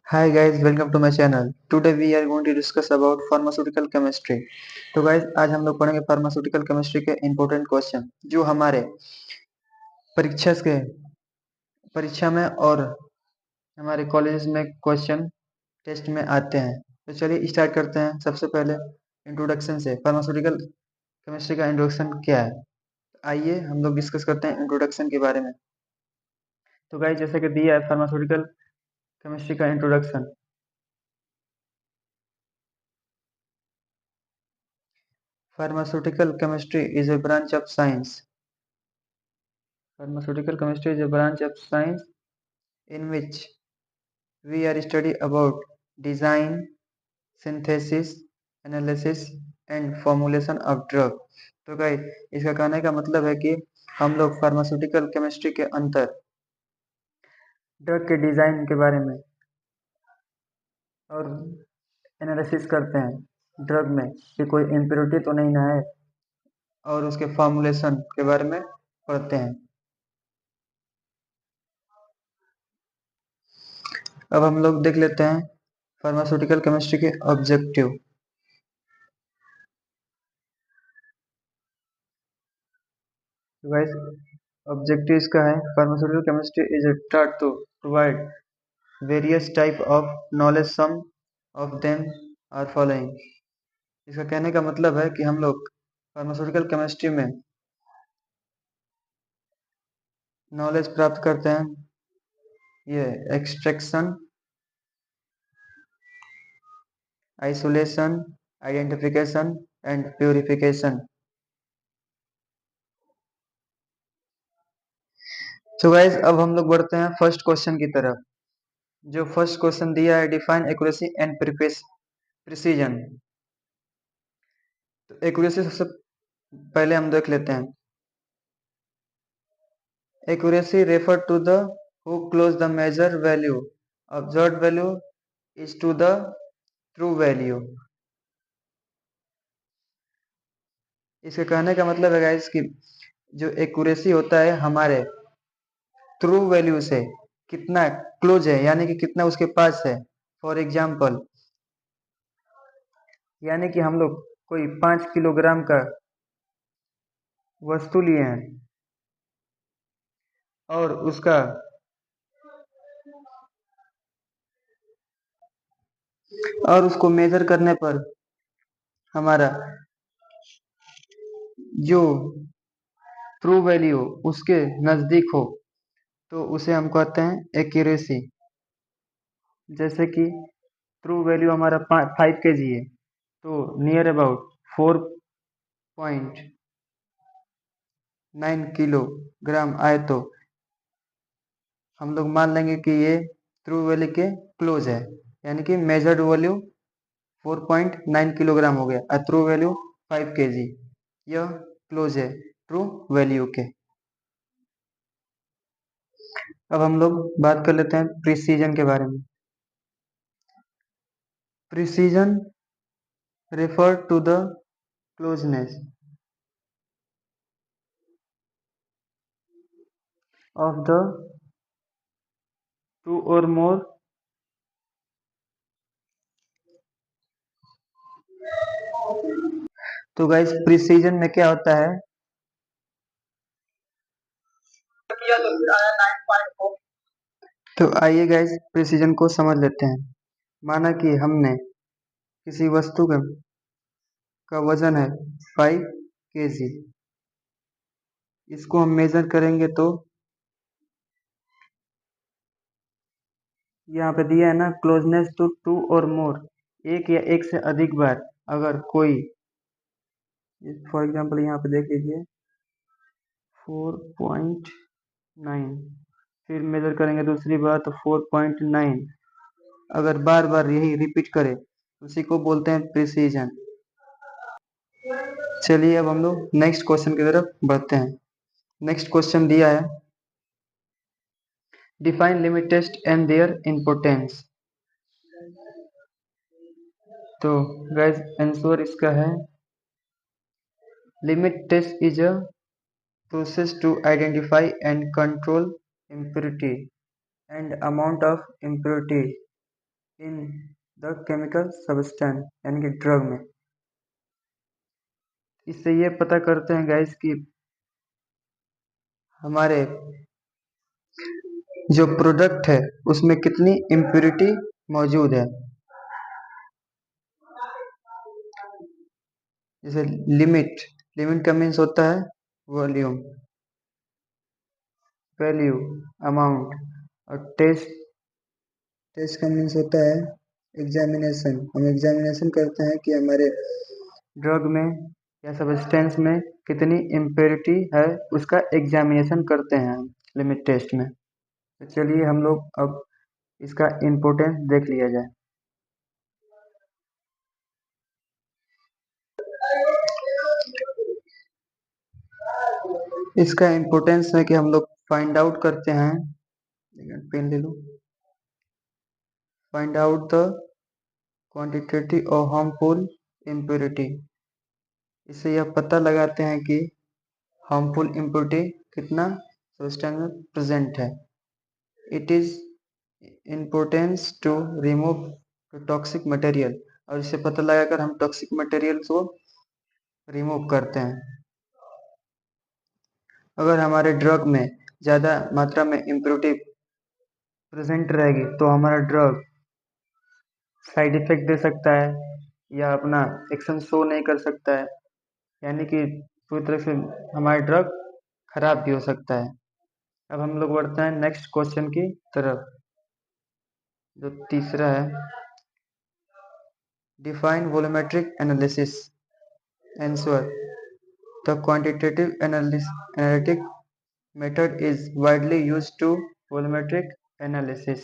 Hi guys, welcome to my channel. Today we are going to discuss about pharmaceutical chemistry. तो guys आज हम लोग पढ़ेंगे pharmaceutical chemistry के important क्वेश्चन जो हमारे परीक्षा के परीक्षा में और हमारे कॉलेजेस में क्वेश्चन टेस्ट में आते हैं। तो चलिए स्टार्ट करते हैं। सबसे पहले इंट्रोडक्शन से फार्मास्यूटिकल केमिस्ट्री का इंट्रोडक्शन क्या है। आइए हम लोग डिस्कस करते हैं इंट्रोडक्शन के बारे में। तो गाइस जैसे कि दिया है फार्मास्यूटिकल केमिस्ट्री का introduction. Pharmaceutical chemistry is a branch of science. Pharmaceutical chemistry is a branch of science in which we are study about design, synthesis, analysis and formulation of drug. तो guys इसका कहने का मतलब है कि हम लोग फार्मास्यूटिकल केमिस्ट्री के अंदर ड्रग के डिजाइन के बारे में और एनालिसिस करते हैं ड्रग में कि कोई इम्प्योरिटी तो नहीं ना है और उसके फॉर्मुलेशन के बारे में पढ़ते हैं। अब हम लोग देख लेते हैं फार्मास्यूटिकल केमिस्ट्री के ऑब्जेक्टिव। गाइस ऑब्जेक्टिव इसका है pharmaceutical chemistry is taught to provide various type of knowledge, some of them are following। इसका कहने का मतलब है कि हम लोग फार्मास्यूटिकल केमिस्ट्री में नॉलेज प्राप्त करते हैं। ये extraction, isolation, identification and purification. तो गाइस अब हम लोग बढ़ते हैं फर्स्ट क्वेश्चन की तरफ। जो फर्स्ट क्वेश्चन दिया है डिफाइन एक्यूरेसी एंड प्रिसीजन। तो एक्यूरेसी सबसे पहले हम देख लेते हैं। Accuracy refer to the how close the measure value observe value is to the true value. इसके कहने का मतलब है गाइस कि जो एक्यूरेसी होता है हमारे ट्रू वैल्यू से कितना क्लोज है, यानी कि कितना उसके पास है। फॉर एग्जाम्पल यानी कि हम लोग कोई 5 किलोग्राम का वस्तु लिए हैं और उसको मेजर करने पर हमारा जो ट्रू वैल्यू उसके नजदीक हो तो उसे हम कहते हैं एक्यूरेसी। जैसे कि ट्रू वैल्यू हमारा 5 kg है तो नियर अबाउट 4.9 किलोग्राम आए तो हम लोग मान लेंगे कि ये ट्रू वैल्यू के क्लोज है, यानी कि मेजर्ड वैल्यू 4.9 किलोग्राम हो गया और ट्रू वैल्यू 5 kg। यह क्लोज है ट्रू वैल्यू के। अब हम लोग बात कर लेते हैं प्रिसीजन के बारे में। Precision refer to the closeness of the two or more तो गाइस प्रिसीजन में क्या होता है। तो आइए गाइस प्रिसीजन को समझ लेते हैं। माना कि हमने किसी वस्तु का वजन है 5 kg। इसको हम मेजर करेंगे तो यहाँ पे दिया है ना क्लोजनेस टू 2 और मोर, एक या एक से अधिक बार। अगर कोई फॉर एग्जांपल यहाँ पे देख लीजिए 4.9, फिर मेजर करेंगे दूसरी बार तो 4.9। अगर बार बार यही रिपीट करे उसी को बोलते हैं प्रिसीजन। चलिए अब हम लोग नेक्स्ट क्वेश्चन की तरफ बढ़ते हैं। नेक्स्ट क्वेश्चन दिया है define limit test and their importance. तो गाइस आंसर इसका है limit test is a process to identify and control impurity and amount of impurity in the chemical substance यानी कि ड्रग में। इससे ये पता करते हैं गाइस कि हमारे जो प्रोडक्ट है उसमें कितनी इम्प्योरिटी मौजूद है। जैसे लिमिट, लिमिट का मीन्स होता है वॉल्यूम, वैल्यू, अमाउंट। और टेस्ट, टेस्ट का मीन्स होता है एग्जामिनेशन। हम एग्जामिनेशन करते हैं कि हमारे ड्रग में या सब्सटेंस में कितनी इम्प्योरिटी है, उसका एग्जामिनेशन करते हैं हम लिमिट टेस्ट में। तो चलिए हम लोग अब इसका इम्पोर्टेंस देख लिया जाए। इसका इम्पोर्टेंस है कि हम लोग फाइंड आउट करते हैं, पेन ले लो, find out the quantity of harmful impurity. इससे यह पता लगाते हैं कि हार्मफुल इम्प्योरिटी कितना सब्सटेंस में प्रेजेंट है। It is importance to remove toxic material. और इससे पता लगाकर हम टॉक्सिक मटेरियल को रिमूव करते हैं। अगर हमारे ड्रग में ज़्यादा मात्रा में इम्प्योरिटी प्रेजेंट रहेगी तो हमारा ड्रग साइड इफेक्ट दे सकता है या अपना एक्शन शो नहीं कर सकता है, यानी कि पूरी तरह से हमारा ड्रग खराब भी हो सकता है। अब हम लोग बढ़ते हैं नेक्स्ट क्वेश्चन की तरफ, जो तीसरा है, define volumetric analysis. Answer, the quantitative analytic method is widely used to volumetric analysis.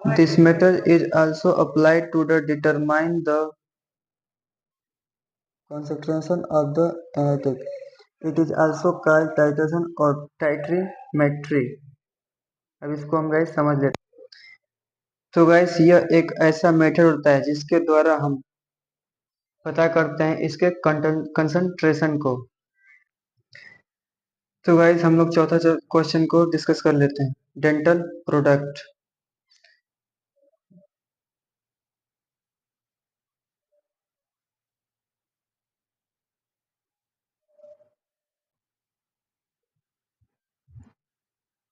This method is also applied to determine the concentration of the anesthetic. It is also called titration or titrimetry. अब इसको हम guys समझ लेते हैं। तो guys यह एक ऐसा मेथड होता है जिसके द्वारा हम पता करते हैं इसके कंसंट्रेशन को। तो गाइस हम लोग चौथा क्वेश्चन को डिस्कस कर लेते हैं, dental product.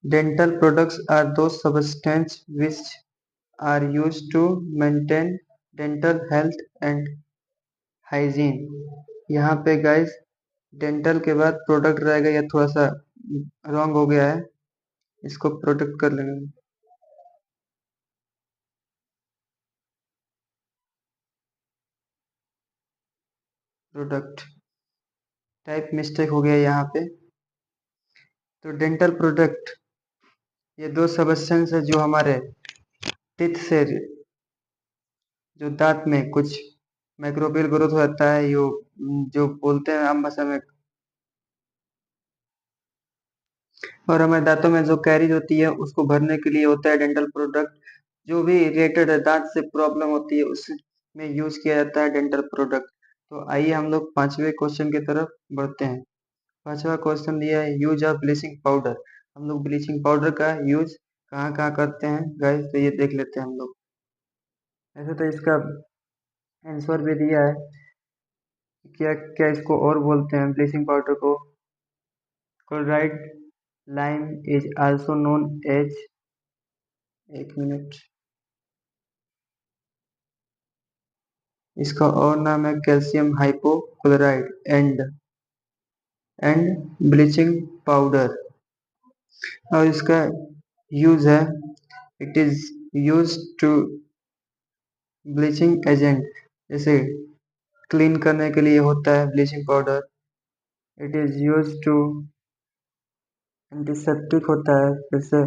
Dental products are those substances which are used to maintain dental health and hygiene। यहाँ पे गाइस डेंटल के बाद प्रोडक्ट रहेगा, या थोड़ा सा रॉन्ग हो गया है, इसको प्रोडक्ट कर लेंगे, प्रोडक्ट टाइप मिस्टेक हो गया यहाँ पे। तो डेंटल प्रोडक्ट ये दो सब्सटेंस है जो हमारे टीथ से, जो दांत में कुछ माइक्रोबियल ग्रोथ हो जाता है, जो बोलते हैं आम भाषा में, और हमारे दांतों में जो कैरीज होती है उसको भरने के लिए होता है डेंटल प्रोडक्ट। जो भी रिलेटेड है, दांत से प्रॉब्लम होती है, उसमें यूज किया जाता है डेंटल प्रोडक्ट। तो आइए हम लोग पांचवें क्वेश्चन की तरफ बढ़ते हैं। पांचवा क्वेश्चन दिया है, यूज ऑफ ब्लीचिंग पाउडर। हम लोग ब्लीचिंग पाउडर का यूज कहाँ कहाँ करते हैं गाइस, तो ये देख लेते हैं हम लोग। ऐसे तो इसका आंसर भी दिया है, क्या क्या इसको और बोलते हैं ब्लीचिंग पाउडर को, chloride lime is also known as, एक मिनट, इसका और नाम है calcium hypochloride and bleaching powder. और इसका यूज है, it is use to bleaching agent, जैसे क्लीन करने के लिए होता है bleaching powder. It is use to antiseptic होता है, जैसे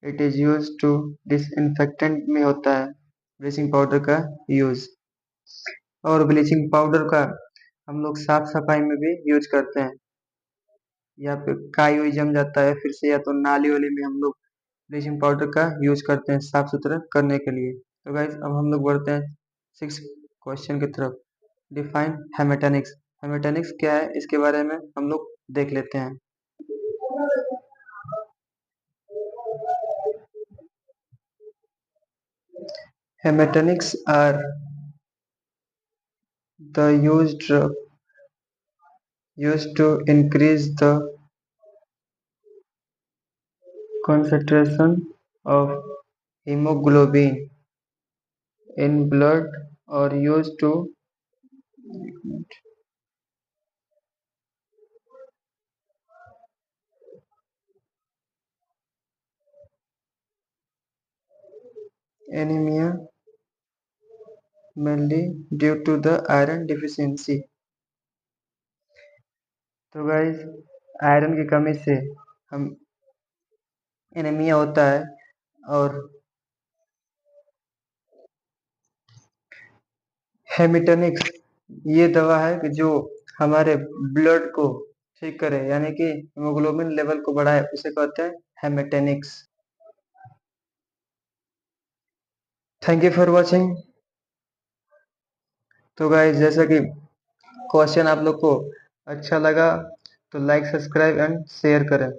it is use to disinfectant में होता है ब्लीचिंग पाउडर का यूज। और ब्लीचिंग पाउडर का हम लोग साफ सफाई में भी यूज करते हैं, या फिर काई हुई जम जाता है फिर से, या तो नाली वाली में हम लोग ब्लीचिंग पाउडर का यूज करते हैं साफ सुथरा करने के लिए। तो गाइस अब हम लोग बढ़ते हैं सिक्स क्वेश्चन की तरफ, डिफाइन हेमेटोनिक्स। हेमेटोनिक्स क्या है इसके बारे में हम लोग देख लेते हैं। Hematinics are the used drug used to increase the concentration of hemoglobin in blood or used to anemia mainly due to the iron deficiency। तो गाइस आयरन की कमी से हम एनीमिया होता है। और हेमिटनिक्स ये दवा है कि जो हमारे ब्लड को ठीक करे, यानी कि हीमोग्लोबिन लेवल को बढ़ाए, उसे कहते हैं haematinics. Thank you for watching. तो गाइस जैसा कि क्वेश्चन आप लोग को अच्छा लगा तो लाइक, सब्सक्राइब एंड शेयर करें।